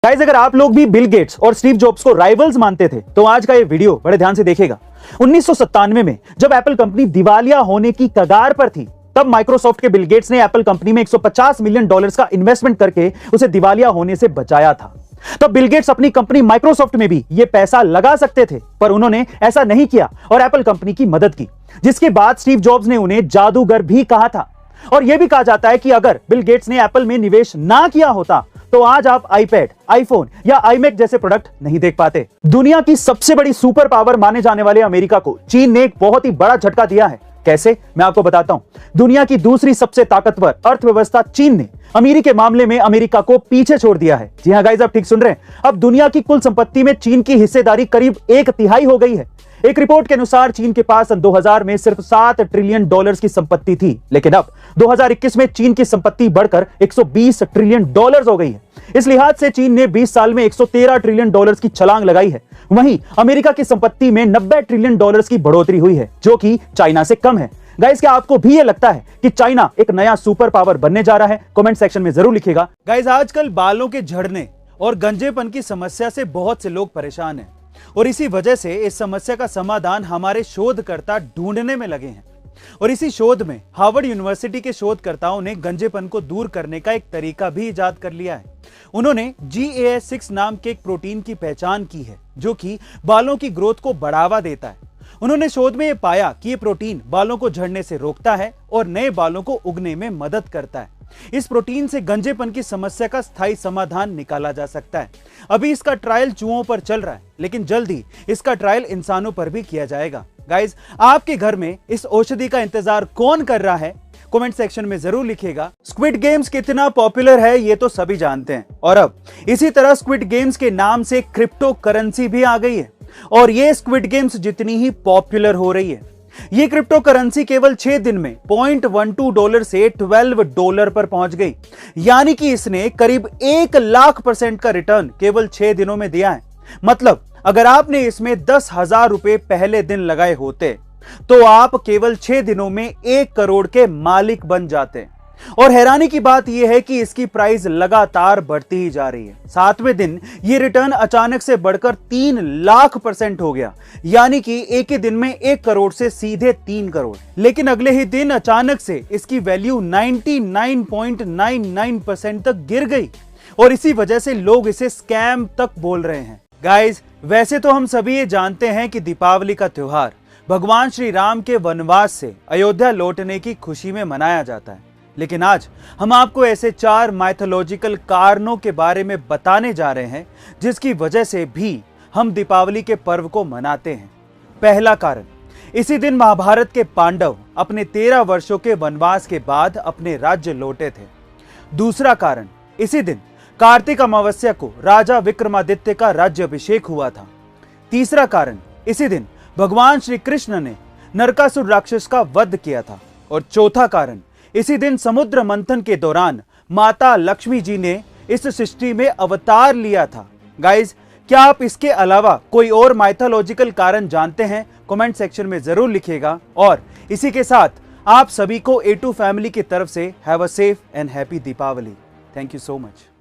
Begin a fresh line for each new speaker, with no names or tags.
Guys, अगर आप लोग भी बिल गेट्स और स्टीव जॉब्स को राइवल्स मानते थे तो आज का ये वीडियो बड़े ध्यान से देखिएगा। 1997 में जब एप्पल कंपनी दिवालिया होने की कगार पर थी, तब माइक्रोसॉफ्ट के बिल गेट्स ने एप्पल कंपनी में $150 मिलियन का इन्वेस्टमेंट करके उसे दिवालिया होने से बचाया था। तब बिल गेट्स अपनी कंपनी माइक्रोसॉफ्ट में भी ये पैसा लगा सकते थे, पर उन्होंने ऐसा नहीं किया और एप्पल कंपनी की मदद की, जिसके बाद स्टीव जॉब्स ने उन्हें जादूगर भी कहा था। और यह भी कहा जाता है कि अगर बिल गेट्स ने एप्पल में निवेश ना किया होता तो आज आप आईपैड, आईफोन या आईमैक जैसे प्रोडक्ट नहीं देख पाते। दुनिया की सबसे बड़ी सुपर पावर माने जाने वाले अमेरिका को चीन ने एक बहुत ही बड़ा झटका दिया है। कैसे, मैं आपको बताता हूं। दुनिया की दूसरी सबसे ताकतवर अर्थव्यवस्था चीन ने अमीरी के मामले में अमेरिका को पीछे छोड़ दिया है। जी हां गाइस, आप ठीक सुन रहे हैं। अब दुनिया की कुल संपत्ति में चीन की हिस्सेदारी करीब 1/3 हो गई है। एक रिपोर्ट के अनुसार चीन के पास सन 2000 में सिर्फ $7 ट्रिलियन की संपत्ति थी, लेकिन अब 2021 में चीन की संपत्ति बढ़कर $120 ट्रिलियन हो गई है। इस लिहाज से चीन ने 20 साल में $113 ट्रिलियन की छलांग लगाई है। वहीं अमेरिका की संपत्ति में $90 ट्रिलियन की बढ़ोतरी हुई है, जो कि चाइना से कम है। गाइस, क्या आपको भी ये लगता है कि चाइना एक नया सुपर पावर बनने जा रहा है? कमेंट सेक्शन में जरूर लिखिएगा।
गाइस, आजकल बालों के झड़ने और गंजेपन की समस्या से बहुत से लोग परेशान हैं और इसी वजह से इस समस्या का समाधान हमारे शोधकर्ता ढूंढने में लगे हैं। और इसी शोध में हार्वर्ड यूनिवर्सिटी के शोधकर्ताओं ने गंजेपन को दूर करने का एक तरीका भी इजाद कर लिया है। उन्होंने GAS6 नाम के एक प्रोटीन की पहचान की है, जो कि बालों की ग्रोथ को बढ़ावा देता है। उन्होंने शोध में यह पाया कि यह प्रोटीन बालों को झड़ने से रोकता है और नए बालों को उगने में मदद करता है। इस प्रोटीन से गंजेपन की समस्या का स्थायी समाधान निकाला जा सकता है। अभी इसका ट्रायल चूहों पर चल रहा है, लेकिन जल्द ही इसका ट्रायल इंसानों पर भी किया जाएगा। गाइस, आपके घर में इस औषधि का इंतजार कौन कर रहा है? कमेंट सेक्शन में जरूर लिखिएगा। स्क्विड गेम्स कितना पॉपुलर है ये तो सभी जानते हैं, और अब इसी तरह स्क्विड गेम्स के नाम से क्रिप्टो करेंसी भी आ गई है और ये स्क्विड गेम्स जितनी ही पॉपुलर हो रही है, ये क्रिप्टो करेंसी केवल 6 दिन में $0.12 से $12 पर पहुंच गई। यानी कि इसने करीब 1,00,000% का रिटर्न केवल 6 दिनों में दिया है। मतलब अगर आपने इसमें 10,000 रुपए पहले दिन लगाए होते तो आप केवल 6 दिनों में 1 करोड़ के मालिक बन जाते। और हैरानी की बात यह है कि इसकी प्राइस लगातार बढ़ती ही जा रही है। 7वें दिन ये रिटर्न अचानक से बढ़कर 3,00,000% हो गया, यानी कि एक ही दिन में 1 करोड़ से सीधे 3 करोड़। लेकिन अगले ही दिन अचानक से इसकी वैल्यू 99.99% तक गिर गई और इसी वजह से लोग इसे स्कैम तक बोल रहे हैं। गाइस, वैसे तो हम सभी ये जानते हैं कि दीपावली का त्योहार भगवान श्री राम के वनवास से अयोध्या लौटने की खुशी में मनाया जाता है, लेकिन आज हम आपको ऐसे 4 माइथोलॉजिकल कारणों के बारे में बताने जा रहे हैं जिसकी वजह से भी हम दीपावली के पर्व को मनाते हैं। पहला कारण, इसी दिन महाभारत के पांडव अपने 13 वर्षों के वनवास के बाद अपने राज्य लौटे थे। दूसरा कारण, इसी दिन कार्तिक अमावस्या को राजा विक्रमादित्य का राज्याभिषेक हुआ था। तीसरा कारण, इसी दिन भगवान श्री कृष्ण ने नरकासुर राक्षस का वध किया था। और चौथा कारण, इसी दिन समुद्र मंथन के दौरान माता लक्ष्मी जी ने इस सृष्टि में अवतार लिया था। गाइस, क्या आप इसके अलावा कोई और माइथोलॉजिकल कारण जानते हैं? कमेंट सेक्शन में जरूर लिखिएगा। और इसी के साथ आप सभी को A2 फैमिली की तरफ से have a safe and happy Deepavali. Thank you so much.